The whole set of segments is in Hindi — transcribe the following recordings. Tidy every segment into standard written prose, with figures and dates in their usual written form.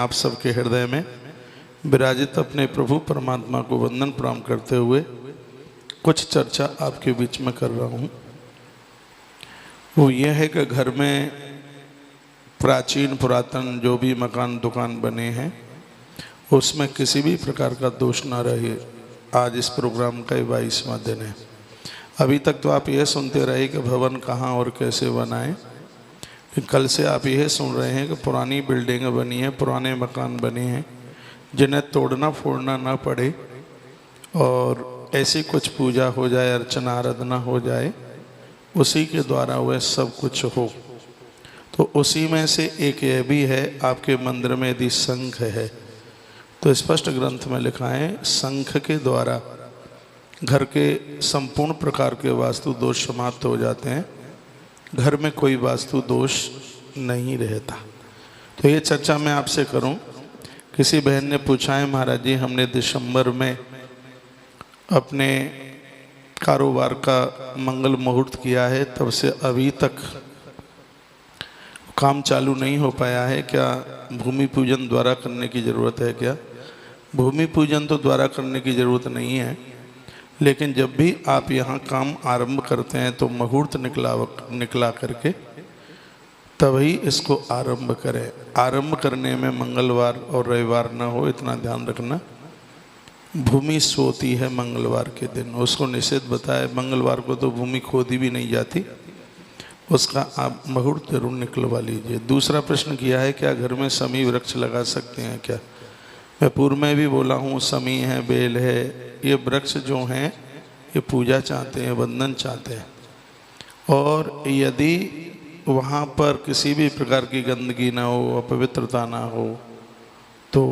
आप सबके हृदय में विराजित अपने प्रभु परमात्मा को वंदन प्रणाम करते हुए कुछ चर्चा आपके बीच में कर रहा हूँ। वो ये है कि घर में प्राचीन पुरातन जो भी मकान दुकान बने हैं उसमें किसी भी प्रकार का दोष ना रहे। आज इस प्रोग्राम का 22वां दिन है। अभी तक तो आप यह सुनते रहे कि भवन कहाँ और कैसे बनाएं। कल से आप यह सुन रहे हैं कि पुरानी बिल्डिंग बनी है, पुराने मकान बने हैं जिन्हें तोड़ना फोड़ना ना पड़े और ऐसी कुछ पूजा हो जाए, अर्चना आराधना हो जाए, उसी के द्वारा वह सब कुछ हो। तो उसी में से एक यह भी है, आपके मंदिर में यदि शंख है तो स्पष्ट ग्रंथ में लिखा है शंख के द्वारा घर के संपूर्ण प्रकार के वास्तु दोष समाप्त हो जाते हैं, घर में कोई वास्तु दोष नहीं रहता। तो ये चर्चा मैं आपसे करूं। किसी बहन ने पूछा है महाराज जी हमने दिसंबर में अपने कारोबार का मंगल मुहूर्त किया है, तब से अभी तक काम चालू नहीं हो पाया है, क्या भूमि पूजन द्वारा करने की ज़रूरत है क्या? भूमि पूजन तो द्वारा करने की ज़रूरत नहीं है, लेकिन जब भी आप यहाँ काम आरंभ करते हैं तो मुहूर्त निकला करके तभी इसको आरंभ करें। आरंभ करने में मंगलवार और रविवार ना हो, इतना ध्यान रखना। भूमि सोती है मंगलवार के दिन, उसको निषेध बताए। मंगलवार को तो भूमि खोदी भी नहीं जाती, उसका आप मुहूर्त जरूर निकलवा लीजिए। दूसरा प्रश्न किया है क्या घर में समी वृक्ष लगा सकते हैं क्या? मैं पूर्व में भी बोला हूँ, समी है, बेल है, ये वृक्ष जो हैं ये पूजा चाहते हैं, वंदन चाहते हैं। और यदि वहाँ पर किसी भी प्रकार की गंदगी ना हो, अपवित्रता ना हो, तो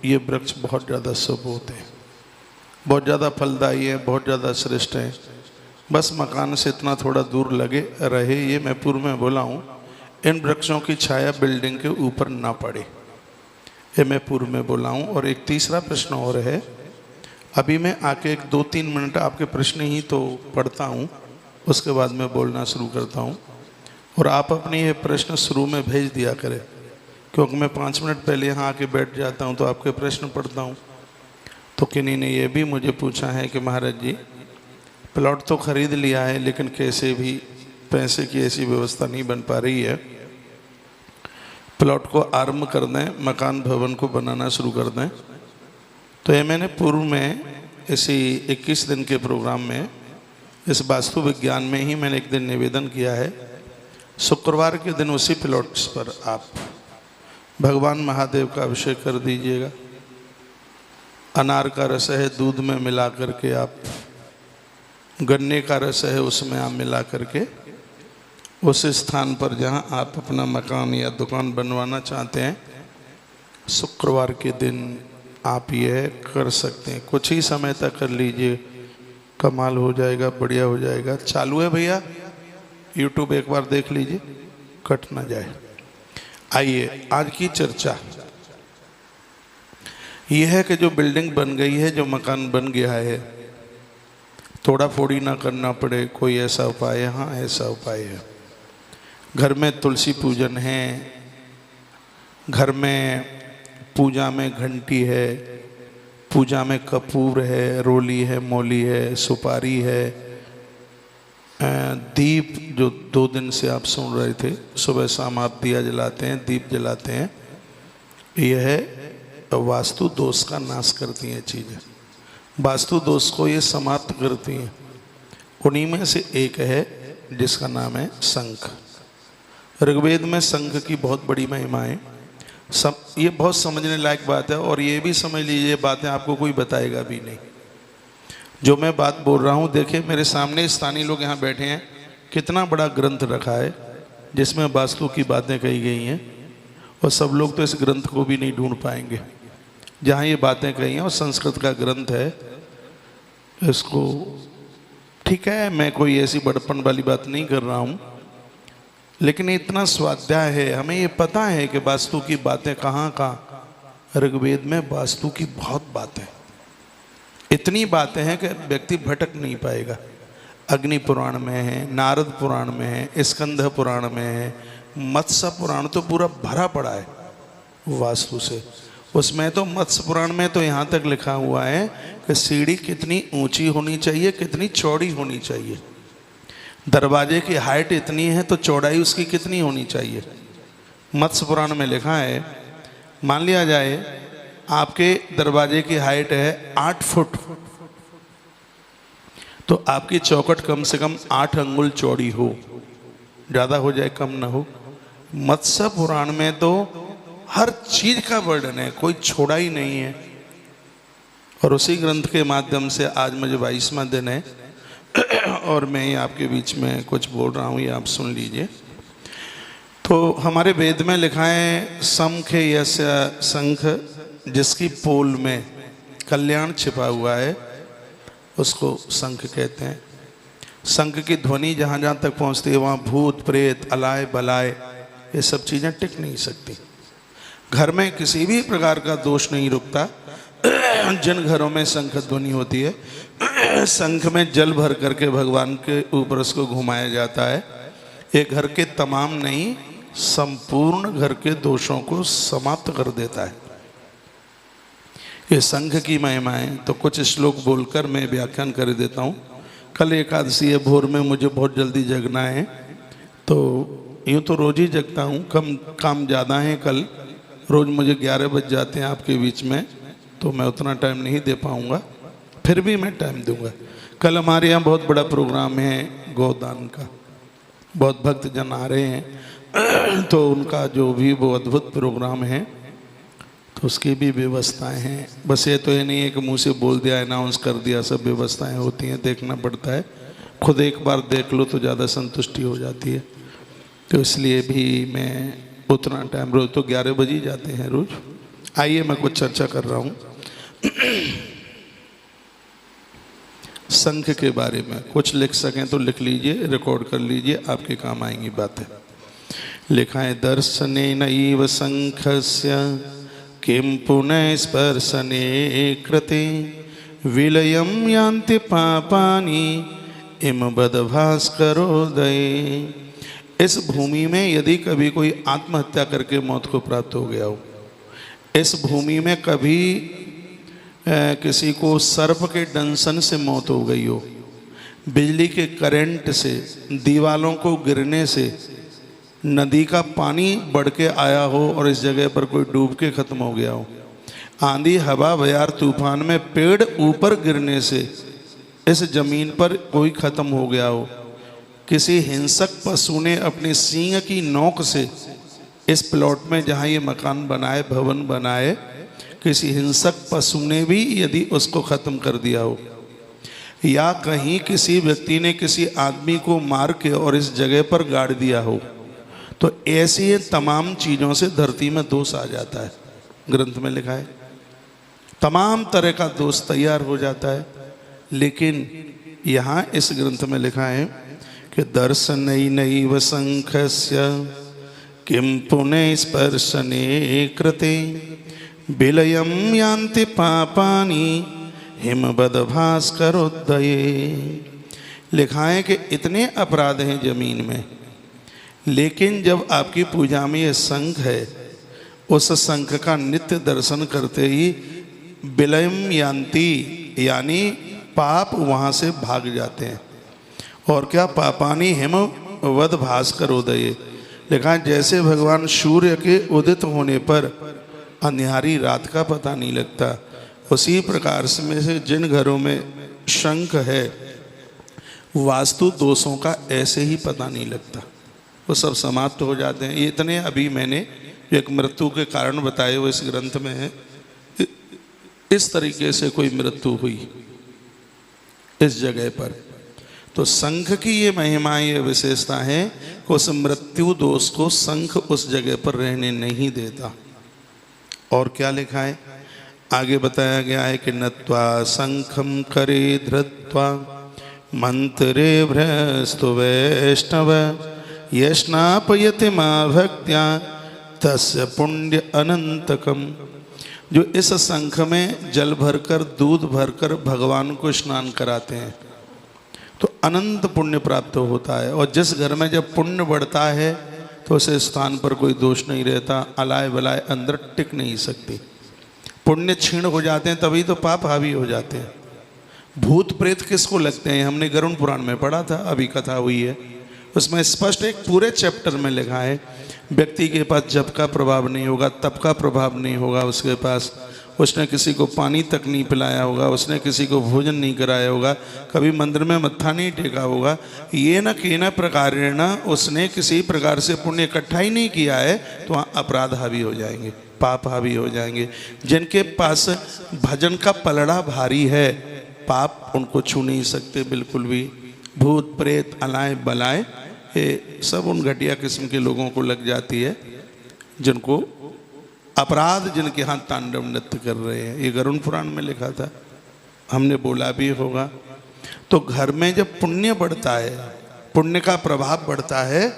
ये वृक्ष बहुत ज़्यादा शुभ होते हैं, बहुत ज़्यादा फलदायी है, बहुत ज़्यादा श्रेष्ठ है। बस मकान से इतना थोड़ा दूर लगे रहे, ये मैं पूर्व में बोला हूँ। इन वृक्षों की छाया बिल्डिंग के ऊपर ना पड़े, ये मैं पूर्व में बोला हूँ। और एक तीसरा प्रश्न और है, अभी मैं आके एक 2-3 मिनट आपके प्रश्न ही तो पढ़ता हूँ, उसके बाद मैं बोलना शुरू करता हूँ। और आप अपने ये प्रश्न शुरू में भेज दिया करें, क्योंकि मैं 5 मिनट पहले यहाँ आके बैठ जाता हूँ तो आपके प्रश्न पढ़ता हूँ। तो किन्हीं ने ये भी मुझे पूछा है कि महाराज जी प्लॉट तो खरीद लिया है, लेकिन कैसे भी पैसे की ऐसी व्यवस्था नहीं बन पा रही है, प्लॉट को आरंभ कर दें, मकान भवन को बनाना शुरू कर दें। तो ये मैंने पूर्व में इसी 21 दिन के प्रोग्राम में इस वास्तु विज्ञान में ही मैंने एक दिन निवेदन किया है। शुक्रवार के दिन उसी प्लॉट्स पर आप भगवान महादेव का अभिषेक कर दीजिएगा। अनार का रस है दूध में मिला करके, आप गन्ने का रस है उसमें आप मिला करके उस स्थान पर जहां आप अपना मकान या दुकान बनवाना चाहते हैं, शुक्रवार के दिन आप यह कर सकते हैं। कुछ ही समय तक कर लीजिए, कमाल हो जाएगा, बढ़िया हो जाएगा। चालू है भैया, यूट्यूब एक बार देख लीजिए, कट ना जाए। आइए आज की चर्चा यह है कि जो बिल्डिंग बन गई है, जो मकान बन गया है, थोड़ा फोड़ी ना करना पड़े, कोई ऐसा उपाय है? हाँ, ऐसा उपाय है। घर में तुलसी पूजन है, घर में पूजा में घंटी है, पूजा में कपूर है, रोली है, मौली है, सुपारी है, दीप जो 2 दिन से आप सुन रहे थे, सुबह शाम आप दिया जलाते हैं, दीप जलाते हैं, यह वास्तु दोष का नाश करती हैं चीज़ें, वास्तु दोष को ये समाप्त करती हैं। उन्हीं में से एक है जिसका नाम है शंख। ऋग्वेद में शंख की बहुत बड़ी महिमा है। ये बहुत समझने लायक बात है, और ये भी समझ लीजिए बातें आपको कोई बताएगा भी नहीं। जो मैं बात बोल रहा हूँ, देखिए मेरे सामने स्थानीय लोग यहाँ बैठे हैं, कितना बड़ा ग्रंथ रखा है जिसमें वास्तु की बातें कही गई हैं, और सब लोग तो इस ग्रंथ को भी नहीं ढूंढ पाएंगे जहाँ ये बातें कही हैं। और संस्कृत का ग्रंथ है, इसको ठीक है, मैं कोई ऐसी बड़पन वाली बात नहीं कर रहा हूँ, लेकिन इतना स्वाध्याय है, हमें ये पता है कि वास्तु की बातें कहाँ कहाँ। ऋग्वेद में वास्तु की बहुत बातें, इतनी बातें हैं कि व्यक्ति भटक नहीं पाएगा। अग्नि पुराण में है, नारद पुराण में है, स्कंद पुराण में है, मत्स्य पुराण तो पूरा भरा पड़ा है। वास्तु से। उसमें तो मत्स्य पुराण में तो यहाँ तक लिखा हुआ है कि सीढ़ी कितनी ऊंची होनी चाहिए, कितनी चौड़ी होनी चाहिए। दरवाजे की हाइट इतनी है तो चौड़ाई उसकी कितनी होनी चाहिए। मत्स्य पुराण में लिखा है, मान लिया जाए आपके दरवाजे की हाइट है 8 फुट, तो आपकी चौखट कम से कम 8 अंगुल चौड़ी हो, ज़्यादा हो जाए कम ना हो। मत्स्य पुराण में तो हर चीज का वर्णन है, कोई छोड़ा ही नहीं है। और उसी ग्रंथ के माध्यम से आज मुझे 22वां दिन है और मैं ही आपके बीच में कुछ बोल रहा हूँ, ये आप सुन लीजिए। तो हमारे वेद में लिखा है, शंख यस्य शंख, जिसकी पोल में कल्याण छिपा हुआ है उसको शंख कहते हैं। शंख की ध्वनि जहाँ जहाँ तक पहुँचती है वहाँ भूत प्रेत अलाय बलाय ये सब चीज़ें टिक नहीं सकती। घर में किसी भी प्रकार का दोष नहीं रुकता जिन घरों में शंख ध्वनि होती है। शंख में जल भर करके भगवान के ऊपर उसको घुमाया जाता है। ये घर के तमाम नहीं, संपूर्ण घर के दोषों को समाप्त कर देता है। ये शंख की महिमा है। तो कुछ श्लोक बोलकर मैं व्याख्यान कर देता हूँ। कल एकादशी है, भोर में मुझे बहुत जल्दी जगना है, तो यूँ तो रोज़ ही जगता हूँ, काम ज़्यादा है। कल रोज़ मुझे 11 बज जाते हैं आपके बीच में, तो मैं उतना टाइम नहीं दे पाऊँगा, फिर भी मैं टाइम दूँगा। कल हमारे यहाँ बहुत बड़ा प्रोग्राम है गोदान का, बहुत भक्तजन आ रहे हैं, तो उनका जो भी वो अद्भुत प्रोग्राम है तो उसकी भी व्यवस्थाएं हैं। बस ये तो ये नहीं है कि मुँह से बोल दिया, अनाउंस कर दिया, सब व्यवस्थाएं होती हैं, देखना पड़ता है। खुद एक बार देख लो तो ज़्यादा संतुष्टि हो जाती है। तो इसलिए भी मैं उतना टाइम, रोज़ तो 11 बजे ही जाते हैं रोज़। आइए मैं कुछ चर्चा कर रहा हूँ शंख के बारे में। कुछ लिख सकें तो लिख लीजिए, रिकॉर्ड कर लीजिए, आपके काम आएंगी बातें। लिखा है, दर्शनेनैव शंखस्य किं पुनः स्पर्शने कृते विलयं यान्ति पापानि इम बद भास्करोदये। इस भूमि में यदि कभी कोई आत्महत्या करके मौत को प्राप्त हो गया हो, इस भूमि में कभी किसी को सर्प के दंशन से मौत हो गई हो, बिजली के करंट से, दीवालों को गिरने से, नदी का पानी बढ़ के आया हो और इस जगह पर कोई डूब के खत्म हो गया हो, आंधी हवा बयार तूफान में पेड़ ऊपर गिरने से इस जमीन पर कोई खत्म हो गया हो, किसी हिंसक पशु ने अपनी सींग की नोक से इस प्लॉट में जहाँ ये मकान बनाए, भवन बनाए, किसी हिंसक पशु ने भी यदि उसको ख़त्म कर दिया हो, या कहीं किसी व्यक्ति ने किसी आदमी को मार के और इस जगह पर गाड़ दिया हो, तो ऐसी तमाम चीज़ों से धरती में दोष आ जाता है। ग्रंथ में लिखा है तमाम तरह का दोष तैयार हो जाता है। लेकिन यहाँ इस ग्रंथ में लिखा है कि दर्शनैनैव शंखस्य किं पुनः स्पर्शने कृते विलयं यान्ति पापानि हिमवद भास्करोदये। लिखा है कि इतने अपराध हैं जमीन में, लेकिन जब आपकी पूजा में ये शंख है, उस शंख का नित्य दर्शन करते ही विलयम यान्ति, यानी पाप वहाँ से भाग जाते हैं। और क्या, पापानी हिमवद भास्कर उदय। लिखा है जैसे भगवान सूर्य के उदित होने पर अंधियारी रात का पता नहीं लगता, उसी प्रकार से जिन घरों में शंख है वास्तु दोषों का ऐसे ही पता नहीं लगता, वो सब समाप्त हो जाते हैं। ये इतने अभी मैंने एक मृत्यु के कारण बताए हुए इस ग्रंथ में है। इस तरीके से कोई मृत्यु हुई इस जगह पर, तो शंख की ये महिमा, ये विशेषता है कि उस मृत्यु दोष को शंख उस जगह पर रहने नहीं देता। और क्या लिखा है आगे बताया गया है कि नत्वा शंखम करे धृत्वा मंत्रे भ्रस्तु वैष्णव यष्णापयति मां भक्त्या तस्य पुण्य अनंतकम। जो इस शंख में जल भरकर, दूध भरकर भगवान को स्नान कराते हैं तो अनंत पुण्य प्राप्त होता है। और जिस घर में जब पुण्य बढ़ता है तो उस स्थान पर कोई दोष नहीं रहता, अलाय बलाय अंदर टिक नहीं सकती। पुण्य क्षीण हो जाते हैं तभी तो पाप हावी हो जाते हैं। भूत प्रेत किसको लगते हैं? हमने गरुड़ पुराण में पढ़ा था, अभी कथा हुई है, उसमें स्पष्ट एक पूरे चैप्टर में लिखा है व्यक्ति के पास जप का प्रभाव नहीं होगा, तप का प्रभाव नहीं होगा, उसके पास उसने किसी को पानी तक नहीं पिलाया होगा, उसने किसी को भोजन नहीं कराया होगा, कभी मंदिर में मत्था नहीं टेका होगा, ये न के न प्रकारेण उसने किसी प्रकार से पुण्य इकट्ठा ही नहीं किया है, तो वहाँ अपराध हावी हो जाएंगे, पाप हावी हो जाएंगे। जिनके पास भजन का पलड़ा भारी है, पाप उनको छू नहीं सकते बिल्कुल भी। भूत प्रेत अलाय बलाय ये सब उन घटिया किस्म के लोगों को लग जाती है जिनको अपराध, जिनके हाथ तांडव नृत्य कर रहे हैं। ये गरुड़ पुराण में लिखा था, हमने बोला भी होगा। तो घर में जब पुण्य बढ़ता है, पुण्य का प्रभाव बढ़ता है,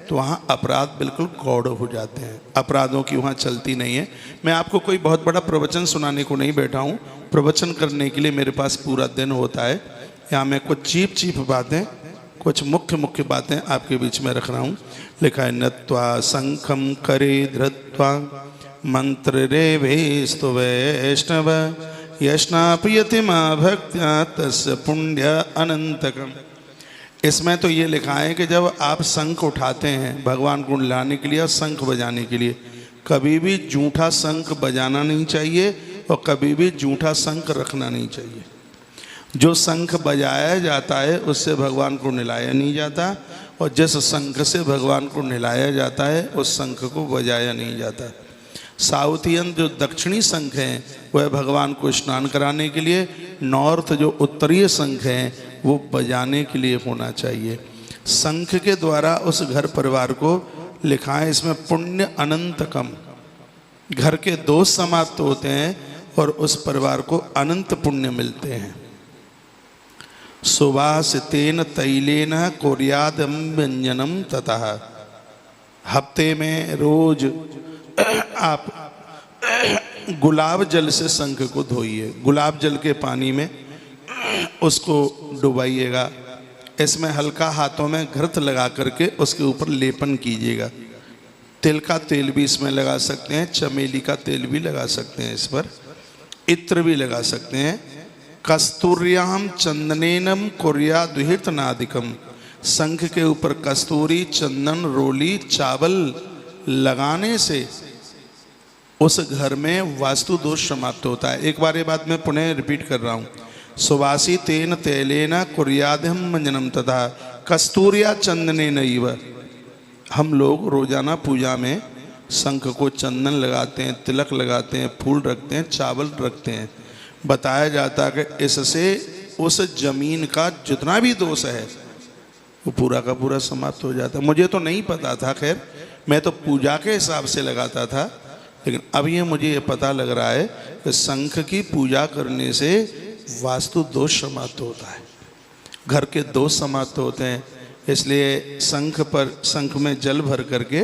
तो वहाँ अपराध बिल्कुल गौड़ हो जाते हैं, अपराधों की वहाँ चलती नहीं है। मैं आपको कोई बहुत बड़ा प्रवचन सुनाने को नहीं बैठा हूँ, प्रवचन करने के लिए मेरे पास पूरा दिन होता है। यहाँ मैं कुछ चीप बातें, कुछ मुख्य बातें आपके बीच में रख रहा हूँ। लिखा है नत्वा शंखम करे धृत्वा मंत्र रे भेस्तु वैष्णव यष्णापयति मां भक्त्या तस्य पुण्य अनंतकम। इसमें तो ये लिखा है कि जब आप शंख उठाते हैं भगवान को लाने के लिए और शंख बजाने के लिए, कभी भी जूठा शंख बजाना नहीं चाहिए और कभी भी जूठा शंख रखना नहीं चाहिए। जो शंख बजाया जाता है उससे भगवान को निलाया नहीं जाता, और जिस शंख से भगवान को निलाया जाता है उस शंख को बजाया नहीं जाता। साउथियन जो दक्षिणी शंख हैं वह भगवान को स्नान कराने के लिए, नॉर्थ जो उत्तरीय शंख हैं वो बजाने के लिए होना चाहिए। शंख के द्वारा उस घर परिवार को लिखा है इसमें पुण्य अनंतकम, घर के दोष समाप्त होते हैं और उस परिवार को अनंत पुण्य मिलते हैं। सुवासितेन तैलेन कुर्यादम व्यंजनम ततः, हफ्ते में रोज आप गुलाब जल से शंख को धोइए, गुलाब जल के पानी में उसको डुबाइएगा, इसमें हल्का हाथों में घृत लगा करके उसके ऊपर लेपन कीजिएगा। तिल का तेल भी इसमें लगा सकते हैं, चमेली का तेल भी लगा सकते हैं, इस पर इत्र भी लगा सकते हैं। कस्तूर्याम चंदनेनम कुर्या दुहित नादिकम, शंख के ऊपर कस्तूरी, चंदन, रोली, चावल लगाने से उस घर में वास्तु दोष समाप्त होता है। एक बार ये बात मैं पुनः रिपीट कर रहा हूँ। सुवासी तेन तैलेन कुर्यादम मंजनम तथा कस्तूरिया चंदने नैव। हम लोग रोजाना पूजा में शंख को चंदन लगाते हैं, तिलक लगाते हैं, फूल रखते हैं, चावल रखते हैं। बताया जाता है कि इससे उस जमीन का जितना भी दोष है वो पूरा का पूरा समाप्त हो जाता है। मुझे तो नहीं पता था, खैर मैं तो पूजा के हिसाब से लगाता था, लेकिन अब ये मुझे ये पता लग रहा है कि शंख की पूजा करने से वास्तु दोष समाप्त होता है, घर के दोष समाप्त होते हैं। इसलिए शंख में जल भर करके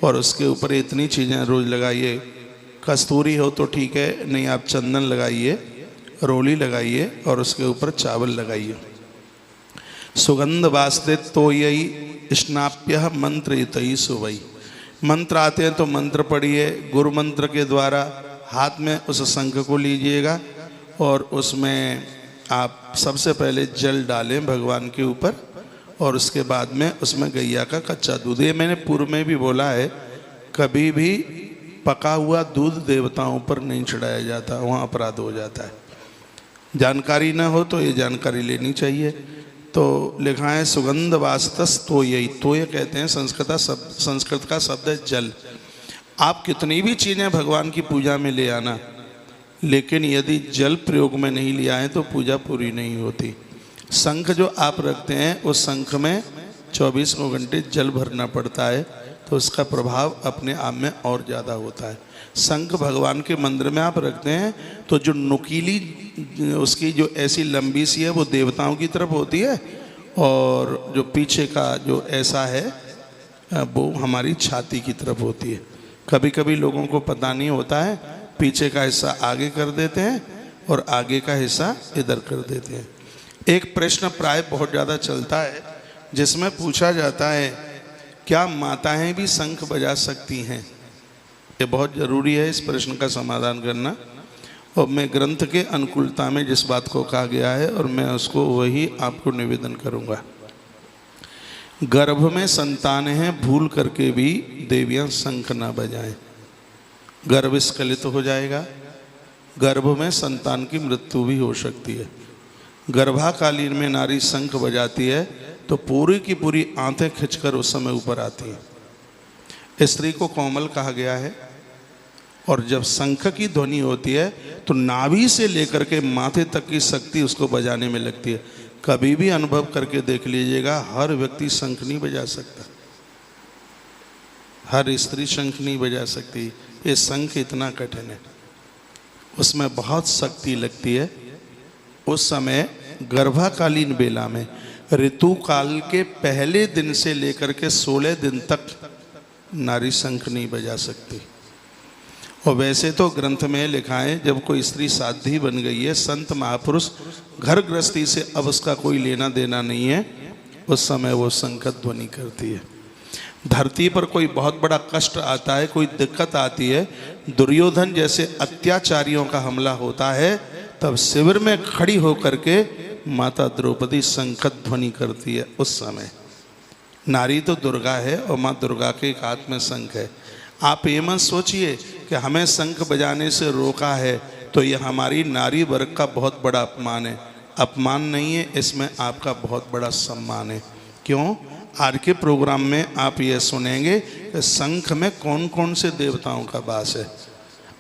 और उसके ऊपर इतनी चीज़ें रोज़ लगाइए। कस्तूरी हो तो ठीक है, नहीं आप चंदन लगाइए, रोली लगाइए और उसके ऊपर चावल लगाइए। सुगंध वास्ते तो यही स्नाप्य मंत्र इतई सुवई। मंत्र आते हैं तो मंत्र पढ़िए, गुरु मंत्र के द्वारा हाथ में उस शंख को लीजिएगा और उसमें आप सबसे पहले जल डालें भगवान के ऊपर और उसके बाद में उसमें गैया का कच्चा दूध। ये मैंने पूर्व में भी बोला है, कभी भी पका हुआ दूध देवताओं पर नहीं चढ़ाया जाता, वहाँ अपराध हो जाता है। जानकारी ना हो तो ये जानकारी लेनी चाहिए। तो लिखा है सुगंध वास्तस तो यही, तो ये कहते हैं संस्कृत का शब्द है जल। आप कितनी भी चीज़ें भगवान की पूजा में ले आना, लेकिन यदि जल प्रयोग में नहीं लिया है तो पूजा पूरी नहीं होती। शंख जो आप रखते हैं उस शंख में 24 घंटे जल भरना पड़ता है, तो उसका प्रभाव अपने आप में और ज़्यादा होता है। शंख भगवान के मंदिर में आप रखते हैं तो जो नुकीली उसकी जो ऐसी लंबी सी है वो देवताओं की तरफ होती है, और जो पीछे का जो ऐसा है वो हमारी छाती की तरफ होती है। कभी कभी लोगों को पता नहीं होता है, पीछे का हिस्सा आगे कर देते हैं और आगे का हिस्सा इधर कर देते हैं। एक प्रश्न प्राय बहुत ज़्यादा चलता है जिसमें पूछा जाता है क्या माताएं भी शंख बजा सकती हैं? ये बहुत ज़रूरी है इस प्रश्न का समाधान करना। और मैं ग्रंथ के अनुकूलता में जिस बात को कहा गया है और मैं उसको वही आपको निवेदन करूंगा। गर्भ में संतान है, भूल करके भी देवियां शंख ना बजाएं, गर्भ स्खलित हो जाएगा, गर्भ में संतान की मृत्यु भी हो सकती है। गर्भाकालीन में नारी शंख बजाती है तो पूरी की पूरी आंतें खिंचकर उस समय ऊपर आती है। स्त्री को कोमल कहा गया है और जब शंख की ध्वनि होती है तो नाभि से लेकर के माथे तक की शक्ति उसको बजाने में लगती है। कभी भी अनुभव करके देख लीजिएगा, हर व्यक्ति शंख नहीं बजा सकता, हर स्त्री शंख नहीं बजा सकती। ये शंख इतना कठिन है, उसमें बहुत शक्ति लगती है। उस समय गर्भाकालीन बेला में ऋतु काल के पहले दिन से लेकर के 16 दिन तक नारी शंख नहीं बजा सकती। और वैसे तो ग्रंथ में लिखा है जब कोई स्त्री साध्वी बन गई है, संत महापुरुष, घर गृहस्थी से अब उसका कोई लेना देना नहीं है, उस समय वो शंख ध्वनि करती है। धरती पर कोई बहुत बड़ा कष्ट आता है, कोई दिक्कत आती है, दुर्योधन जैसे अत्याचारियों का हमला होता है, तब शिविर में खड़ी होकर के माता द्रौपदी शंख ध्वनि करती है। उस समय नारी तो दुर्गा है और माँ दुर्गा के एक हाथ में शंख है। आप ये मत सोचिए कि हमें शंख बजाने से रोका है तो ये हमारी नारी वर्ग का बहुत बड़ा अपमान है। अपमान नहीं है, इसमें आपका बहुत बड़ा सम्मान है। क्यों? आज के प्रोग्राम में आप ये सुनेंगे कि शंख में कौन कौन से देवताओं का वास है।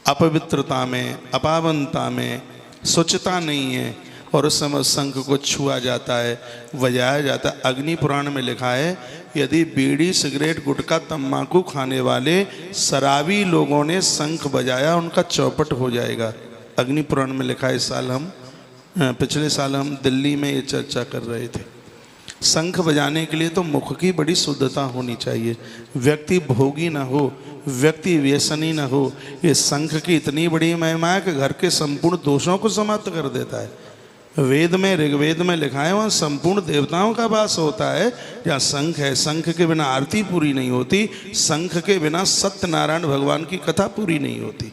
अपवित्रता में, अपावनता में स्वच्छता नहीं है और उस समय शंख को छुआ जाता है, बजाया जाता है। अग्नि पुराण में लिखा है यदि बीड़ी, सिगरेट, गुटखा, तम्बाकू खाने वाले शराबी लोगों ने शंख बजाया उनका चौपट हो जाएगा। अग्नि पुराण में लिखा है। इस साल हम पिछले साल हम दिल्ली में ये चर्चा कर रहे थे। शंख बजाने के लिए तो मुख की बड़ी शुद्धता होनी चाहिए, व्यक्ति भोगी ना हो, व्यक्ति व्यसनी ना हो। ये शंख की इतनी बड़ी महिमा है कि घर के संपूर्ण दोषों को समाप्त कर देता है। वेद में, ऋग्वेद में लिखा है वहाँ संपूर्ण देवताओं का वास होता है जहाँ शंख है। शंख के बिना आरती पूरी नहीं होती, शंख के बिना सत्यनारायण भगवान की कथा पूरी नहीं होती।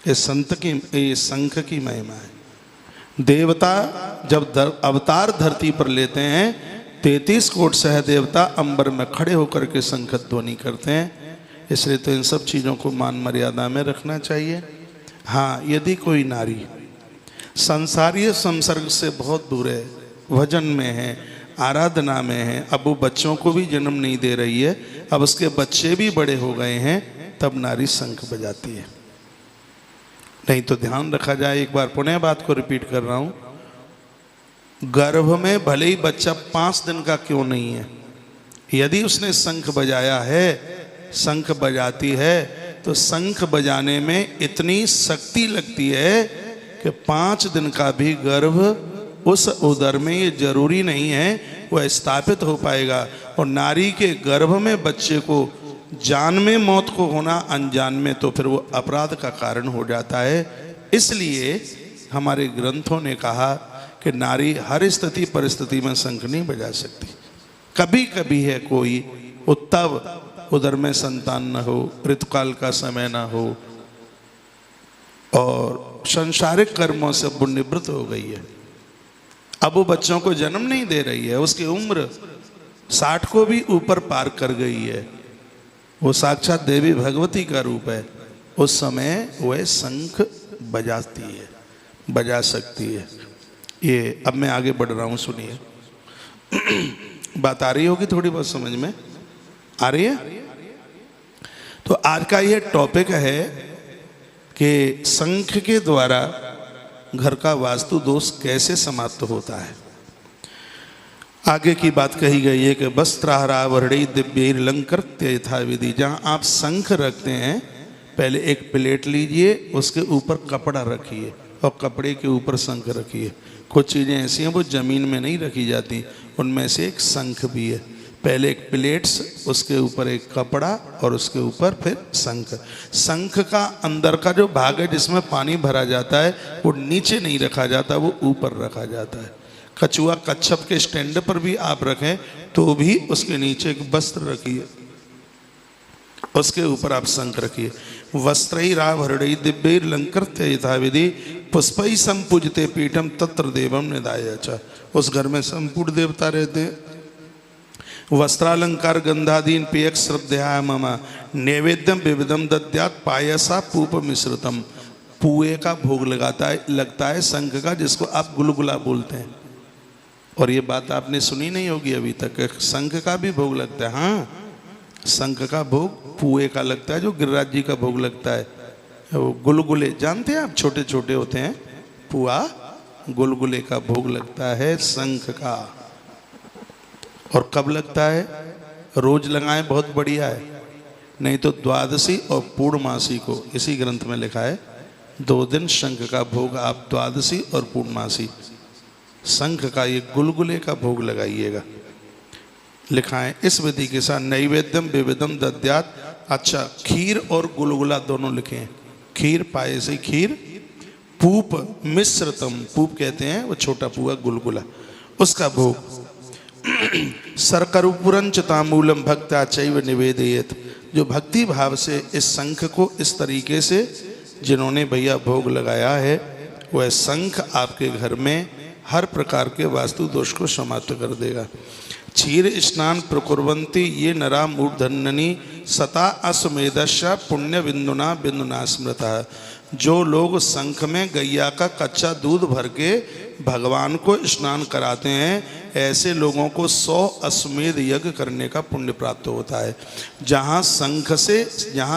ये शंख की महिमा है। देवता जब अवतार धरती पर लेते हैं 33 कोट सह देवता अंबर में खड़े होकर के शंख ध्वनि करते हैं। इसलिए तो इन सब चीज़ों को मान मर्यादा में रखना चाहिए। हाँ, यदि कोई नारी संसारीय संसर्ग से बहुत दूर है, भजन में है, आराधना में है, अब वो बच्चों को भी जन्म नहीं दे रही है, अब उसके बच्चे भी बड़े हो गए हैं, तब नारी शंख बजाती है। नहीं तो ध्यान रखा जाए, एक बार पुनः बात को रिपीट कर रहा हूँ, गर्भ में भले ही बच्चा 5 दिन का क्यों नहीं है, यदि उसने शंख बजाया है, शंख बजाती है, तो शंख बजाने में इतनी शक्ति लगती है कि 5 दिन का भी गर्भ उस उदर में, ये जरूरी नहीं है वह स्थापित हो पाएगा। और नारी के गर्भ में बच्चे को जान में मौत को होना, अनजान में, तो फिर वो अपराध का कारण हो जाता है। इसलिए हमारे ग्रंथों ने कहा कि नारी हर स्थिति परिस्थिति में शंख नहीं बजा सकती। कभी कभी है कोई तब उदर में संतान न हो, ऋतुकाल का समय ना हो और संसारिक कर्मों से वो निवृत्त हो गई है, अब वो बच्चों को जन्म नहीं दे रही है, उसकी उम्र 60 को भी ऊपर पार कर गई है, वो साक्षात देवी भगवती का रूप है, उस समय वह शंख बजाती है, बजा सकती है। ये अब मैं आगे बढ़ रहा हूँ, सुनिए। बात आ रही होगी थोड़ी बहुत समझ में आ रही है। तो आज का यह टॉपिक है कि शंख के द्वारा घर का वास्तु दोष कैसे समाप्त होता है। आगे की बात कही गई है कि वस्त्राहरावरणी दिव्यैर्लंकृत्य यथा विधि। जहाँ आप शंख रखते हैं, पहले एक प्लेट लीजिए, उसके ऊपर कपड़ा रखिए और कपड़े के ऊपर शंख रखिए। कुछ चीज़ें ऐसी हैं वो ज़मीन में नहीं रखी जाती, उनमें से एक शंख भी है। पहले एक प्लेट्स, उसके ऊपर एक कपड़ा और उसके ऊपर फिर शंख। शंख का अंदर का जो भाग है जिसमें पानी भरा जाता है वो नीचे नहीं रखा जाता, वो ऊपर रखा जाता है। कछुआ कच्छप के स्टैंड पर भी आप रखें तो भी उसके नीचे एक वस्त्र रखिए, उसके ऊपर आप शंख रखिए। वस्त्रैराभरणैः दिव्यैर्लंकृत्य यथाविधि पुष्पैः संपूजिते पीठम तत्र देवम निधाय च। उस घर में संपूर्ण देवता रहते हैं। वस्त्रालंकार गंधादीन पेयक श्रद्धया मम नैवेद्यम विविधम दद्यात् पायसा पूप मिश्रितम। पुए का भोग लगता है शंख का, जिसको आप गुलगुला बोलते हैं। और ये बात आपने सुनी नहीं होगी अभी तक, शंख का भी भोग लगता है। हाँ, शंख का भोग पुए का लगता है, जो गिरिराज जी का भोग लगता है। वो गुलगुले जानते हैं आप, छोटे छोटे होते हैं, पुआ गुलगुले का भोग लगता है शंख का। और कब लगता है? रोज लगाएं, बहुत बढ़िया है। नहीं तो द्वादशी और पूर्णमासी को, इसी ग्रंथ में लिखा है 2 दिन शंख का भोग आप द्वादशी और पूर्णमासी शंख का ये गुलगुले का भोग लगाइएगा। लिखा है इस विधि के साथ नैवेद्यम विविधम दद्यात्। अच्छा, खीर और गुलगुला दोनों लिखे हैं। खीर पायसी खीर, पूप मिश्रतम, पूप कहते हैं वो छोटा पुआ गुलगुला, उसका भोग। सरकरुपुरंच तामूलम भक्त्या चैव निवेदयेत्। जो भक्ति भाव से इस शंख को इस तरीके से जिन्होंने भैया भोग लगाया है, वह शंख आपके घर में हर प्रकार के वास्तु दोष को समाप्त कर देगा। क्षीर स्नान प्रकुर्वन्ति ये नरा मूर्धन्यनी सता अश्वमेधस्य पुण्य बिंदुना बिंदुना स्मृतः। जो लोग शंख में गैया का कच्चा दूध भर के भगवान को स्नान कराते हैं, ऐसे लोगों को 100 अश्वमेध यज्ञ करने का पुण्य प्राप्त होता है। जहाँ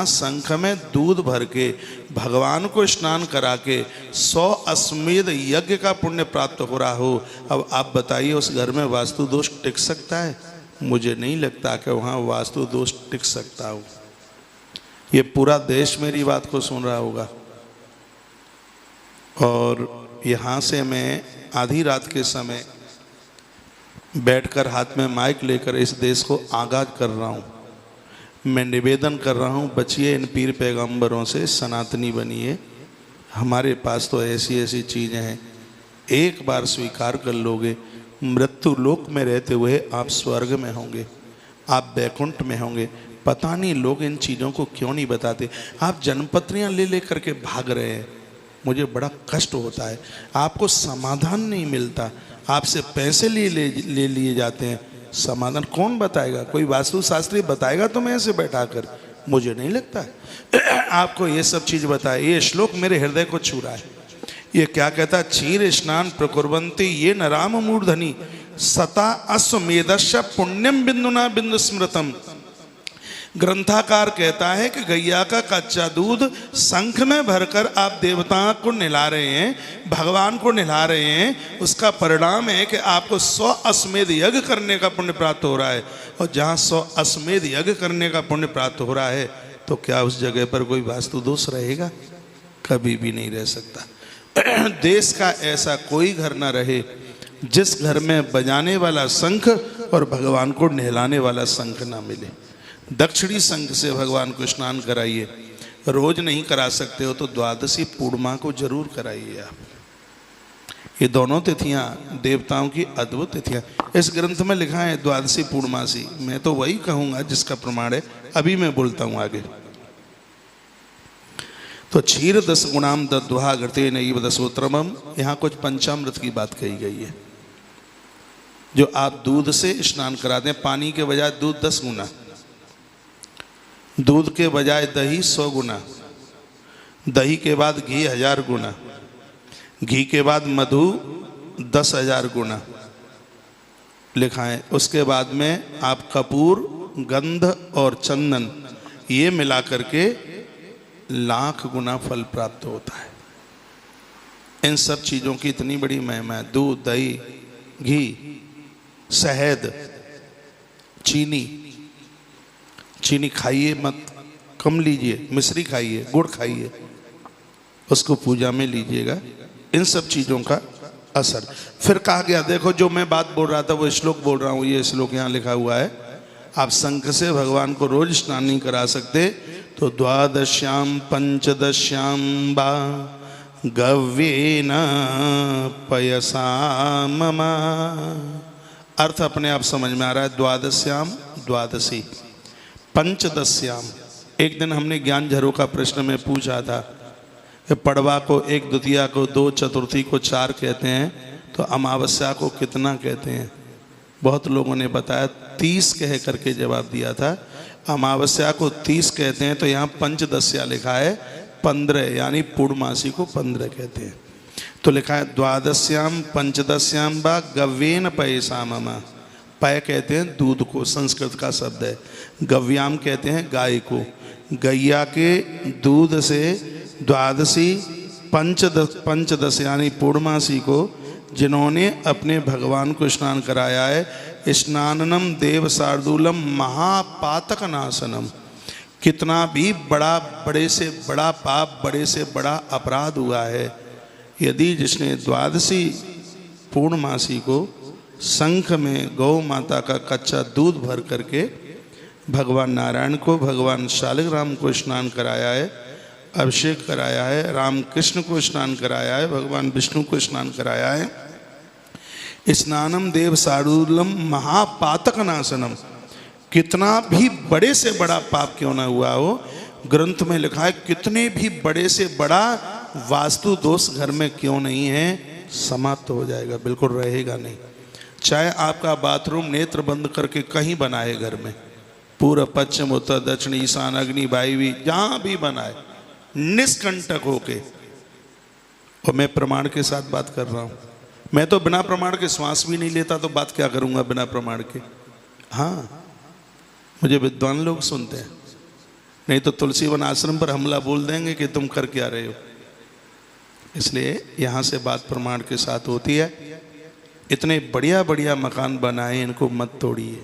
शंख में दूध भर के भगवान को स्नान करा के 100 अश्वमेध यज्ञ का पुण्य प्राप्त हो रहा हो, अब आप बताइए उस घर में वास्तु दोष टिक सकता है? मुझे नहीं लगता कि वहाँ वास्तु दोष टिक सकता हो। ये पूरा देश मेरी बात को सुन रहा होगा। और यहाँ से मैं आधी रात के समय बैठकर हाथ में माइक लेकर इस देश को आगाज कर रहा हूँ। मैं निवेदन कर रहा हूँ, बचिए इन पीर पैगंबरों से, सनातनी बनिए। हमारे पास तो ऐसी ऐसी चीज़ें हैं, एक बार स्वीकार कर लोगे, मृत्यु लोक में रहते हुए आप स्वर्ग में होंगे, आप बैकुंठ में होंगे। पता नहीं लोग इन चीज़ों को क्यों नहीं बताते। आप जन्मपत्रियाँ ले ले करके भाग रहे हैं, मुझे बड़ा कष्ट होता है। आपको समाधान नहीं मिलता, आपसे पैसे ले लिए जाते हैं। समाधान कौन बताएगा? कोई वास्तुशास्त्री बताएगा तो मैं ऐसे बैठा कर? मुझे नहीं लगता है आपको ये सब चीज़ बताए। ये श्लोक मेरे हृदय को छू रहा है। ये क्या कहता है? क्षीर स्नान प्रकुर्वन्ति ये नराम मूर्धनि सता अश्वमेधस्य पुण्यम बिंदुना बिंदु स्मृतम। ग्रंथाकार कहता है कि गैया का कच्चा दूध शंख में भरकर आप देवताओं को नहला रहे हैं, भगवान को नहला रहे हैं। उसका परिणाम है कि आपको 100 अश्वमेध यज्ञ करने का पुण्य प्राप्त हो रहा है। और जहाँ 100 अश्वमेध यज्ञ करने का पुण्य प्राप्त हो रहा है, तो क्या उस जगह पर कोई वास्तु दोष रहेगा? कभी भी नहीं रह सकता। देश का ऐसा कोई घर ना रहे जिस घर में बजाने वाला शंख और भगवान को नहलाने वाला शंख ना मिले। दक्षिणी शंख से भगवान को स्नान कराइए। रोज नहीं करा सकते हो तो द्वादशी पूर्णिमा को जरूर कराइए आप। ये दोनों तिथियां देवताओं की अद्भुत तिथियां। इस ग्रंथ में लिखा है द्वादशी पूर्णमासी, मैं तो वही कहूंगा जिसका प्रमाण है। अभी मैं बोलता हूं आगे। तो क्षीर 10 गुणाम दद्वा घृते नैव दशोत्तरमम। यहाँ कुछ पंचामृत की बात कही गई है, जो आप दूध से स्नान कराते हैं। पानी के बजाय दूध 10 गुना, दूध के बजाय दही 100 गुना, दही के बाद घी 1000 गुना, घी के बाद मधु 10,000 गुना लिखा है। उसके बाद में आप कपूर, गंध और चंदन ये मिला करके 1,00,000 गुना फल प्राप्त होता है। इन सब चीज़ों की इतनी बड़ी महिमा है। दूध, दही, घी, शहद, चीनी खाइए मत, कम लीजिए। मिश्री खाइए, गुड़ खाइए, उसको पूजा में लीजिएगा। इन सब चीज़ों का असर। फिर कहा गया, देखो जो मैं बात बोल रहा था वो श्लोक बोल रहा हूँ। ये श्लोक यहाँ लिखा हुआ है। आप शंख से भगवान को रोज स्नान नहीं करा सकते तो द्वादश्याम पंचदश्याम बा गव्येन पयसा मम। अर्थ अपने आप समझ में आ रहा है। द्वादश्याम द्वादशी, पंचदश्याम। एक दिन हमने ज्ञान झरों का प्रश्न में पूछा था कि पड़वा को 1 द्वितीया को 2, चतुर्थी को 4 कहते हैं, तो अमावस्या को कितना कहते हैं? बहुत लोगों ने बताया 30 कह करके जवाब दिया था। अमावस्या को 30 कहते हैं, तो यहाँ पंचदश्या लिखा है 15, यानी पूर्णमासी को 15 कहते हैं। तो लिखा है द्वादश्याम पंचदश्याम बा गव्येन पयसा मम। पय कहते हैं दूध को, संस्कृत का शब्द है। गव्याम कहते हैं गाय को। गैया के दूध से द्वादशी पंचदश यानी पूर्णमासी को जिन्होंने अपने भगवान को स्नान कराया है, स्नाननम देव शार्दूलम महापातक नाशनम। कितना भी बड़े से बड़ा पाप, बड़े से बड़ा अपराध हुआ है, यदि जिसने द्वादशी पूर्णमासी को शंख में गौ माता का कच्चा दूध भर करके भगवान नारायण को, भगवान शालिग्राम को स्नान कराया है, अभिषेक कराया है, राम कृष्ण को स्नान कराया है, भगवान विष्णु को स्नान कराया है, स्नानम देव शार्दूलम महापातक नाशनम। कितना भी बड़े से बड़ा पाप क्यों ना हुआ हो, ग्रंथ में लिखा है कितने भी बड़े से बड़ा वास्तु दोष घर में क्यों नहीं है, समाप्त हो जाएगा, बिल्कुल रहेगा नहीं। चाहे आपका बाथरूम नेत्र बंद करके कहीं बनाए घर में, पूर्व पश्चिम उत्तर दक्षिण ईशान अग्नि वायव्य जहाँ भी बनाए, निष्कंटक होके। और मैं प्रमाण के साथ बात कर रहा हूँ। मैं तो बिना प्रमाण के श्वास भी नहीं लेता, तो बात क्या करूँगा बिना प्रमाण के। हाँ, मुझे विद्वान लोग सुनते हैं, नहीं तो तुलसी वन आश्रम पर हमला बोल देंगे कि तुम कर क्या रहे हो। इसलिए यहाँ से बात प्रमाण के साथ होती है। इतने बढ़िया बढ़िया मकान बनाए, इनको मत तोड़िए,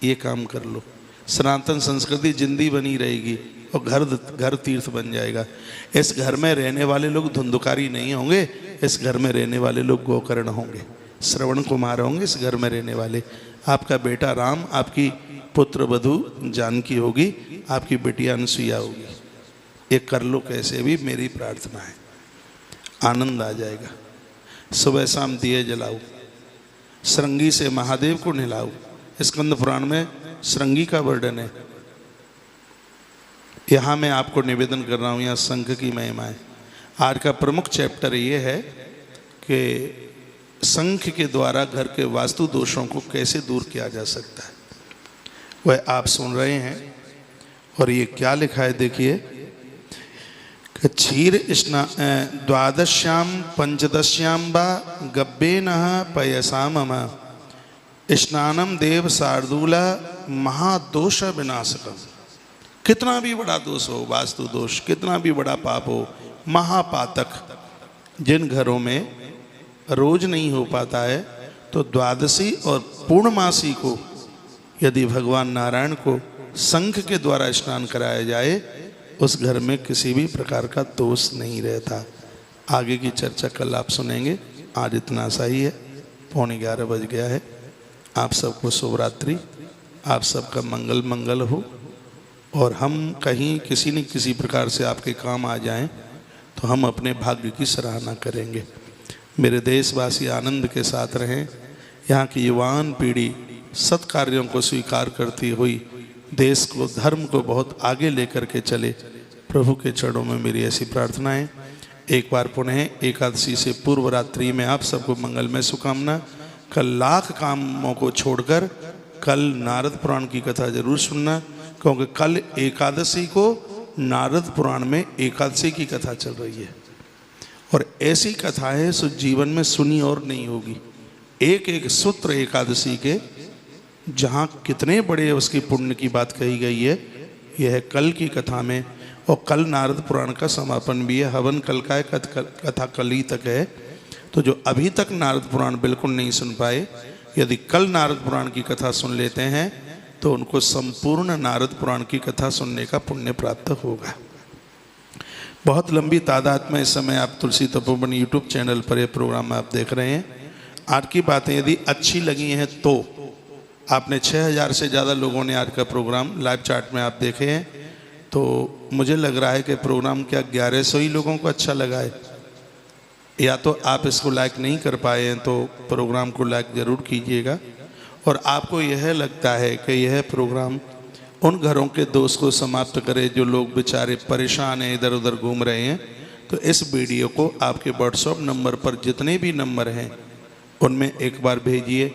ये काम कर लो। सनातन संस्कृति जिंदी बनी रहेगी और घर तीर्थ बन जाएगा। इस घर में रहने वाले लोग धुंधुकारी नहीं होंगे, इस घर में रहने वाले लोग गोकर्ण होंगे, श्रवण कुमार होंगे इस घर में रहने वाले। आपका बेटा राम, आपकी पुत्र वधू जानकी होगी, आपकी बेटिया अनुसुईया होगी। ये कर लो कैसे भी, मेरी प्रार्थना है, आनंद आ जाएगा। सुबह शाम दिए जलाओ, श्रृंगी से महादेव को नहलाओ। स्कंद पुराण में श्रृंगी का वर्णन है। यहाँ मैं आपको निवेदन कर रहा हूँ, यहाँ शंख की महिमा है। आज का प्रमुख चैप्टर ये है कि शंख के द्वारा घर के वास्तु दोषों को कैसे दूर किया जा सकता है, वह आप सुन रहे हैं। और ये क्या लिखा है देखिए, क्षीर द्वादश्याम पंचदश्याम बा गब्बेन पयसा मम स्नानम देव शार्दूला महादोष विनाशकम। कितना भी बड़ा दोष हो, वास्तु दोष, कितना भी बड़ा पाप हो, महापातक, जिन घरों में रोज नहीं हो पाता है, तो द्वादशी और पूर्णमासी को यदि भगवान नारायण को शंख के द्वारा स्नान कराया जाए, उस घर में किसी भी प्रकार का दोष नहीं रहता। आगे की चर्चा कल आप सुनेंगे। आज इतना सा ही है, 11:15 बज गया है। आप सबको शुभ रात्रि, आप सबका मंगल मंगल हो, और हम कहीं किसी न किसी प्रकार से आपके काम आ जाएं तो हम अपने भाग्य की सराहना करेंगे। मेरे देशवासी आनंद के साथ रहें। यहाँ की युवान पीढ़ी सत्कार्यों को स्वीकार करती हुई देश को, धर्म को बहुत आगे लेकर के चले। प्रभु के चरणों में मेरी ऐसी प्रार्थना है। एक बार पुनः एकादशी से पूर्व रात्रि में आप सबको मंगलमय शुभकामना। कल लाख कामों को छोड़कर कल नारद पुराण की कथा जरूर सुनना, क्योंकि कल एकादशी को नारद पुराण में एकादशी की कथा चल रही है। और ऐसी कथाएं जीवन में सुनी और नहीं होगी। एक एक सूत्र एकादशी के, जहाँ कितने बड़े उसकी पुण्य की बात कही गई है, यह है कल की कथा में। और कल नारद पुराण का समापन भी है, हवन कल का है, कथा कल ही तक है। तो जो अभी तक नारद पुराण बिल्कुल नहीं सुन पाए, यदि कल नारद पुराण की कथा सुन लेते हैं तो उनको संपूर्ण नारद पुराण की कथा सुनने का पुण्य प्राप्त होगा। बहुत लंबी तादाद में इस समय आप तुलसी तपोवन यूट्यूब चैनल पर यह प्रोग्राम आप देख रहे हैं। आज की बातें यदि अच्छी लगी हैं तो आपने 6000 से ज़्यादा लोगों ने आज का प्रोग्राम लाइव चार्ट में आप देखे हैं, तो मुझे लग रहा है कि प्रोग्राम क्या 1100 ही लोगों को अच्छा लगा है। या तो आप इसको लाइक नहीं कर पाए हैं तो प्रोग्राम को लाइक ज़रूर कीजिएगा। और आपको यह लगता है कि यह प्रोग्राम उन घरों के दोष को समाप्त करे जो लोग बेचारे परेशान हैं, इधर उधर घूम रहे हैं, तो इस वीडियो को आपके व्हाट्सएप नंबर पर जितने भी नंबर हैं उनमें एक बार भेजिए।